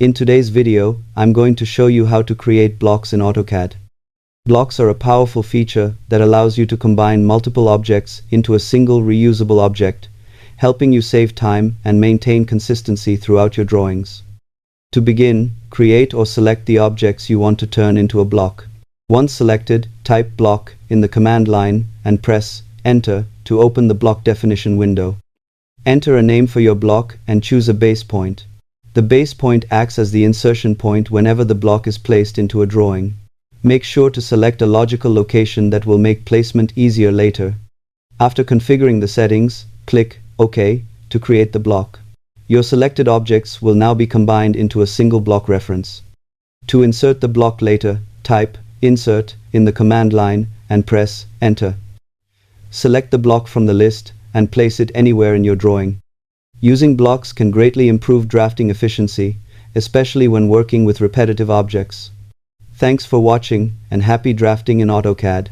In today's video, I'm going to show you how to create blocks in AutoCAD. Blocks are a powerful feature that allows you to combine multiple objects into a single reusable object, helping you save time and maintain consistency throughout your drawings. To begin, create or select the objects you want to turn into a block. Once selected, type block in the command line and press Enter to open the block definition window. Enter a name for your block and choose a base point. The base point acts as the insertion point whenever the block is placed into a drawing. Make sure to select a logical location that will make placement easier later. After configuring the settings, click OK to create the block. Your selected objects will now be combined into a single block reference. To insert the block later, type Insert in the command line and press Enter. Select the block from the list and place it anywhere in your drawing. Using blocks can greatly improve drafting efficiency, especially when working with repetitive objects. Thanks for watching and happy drafting in AutoCAD.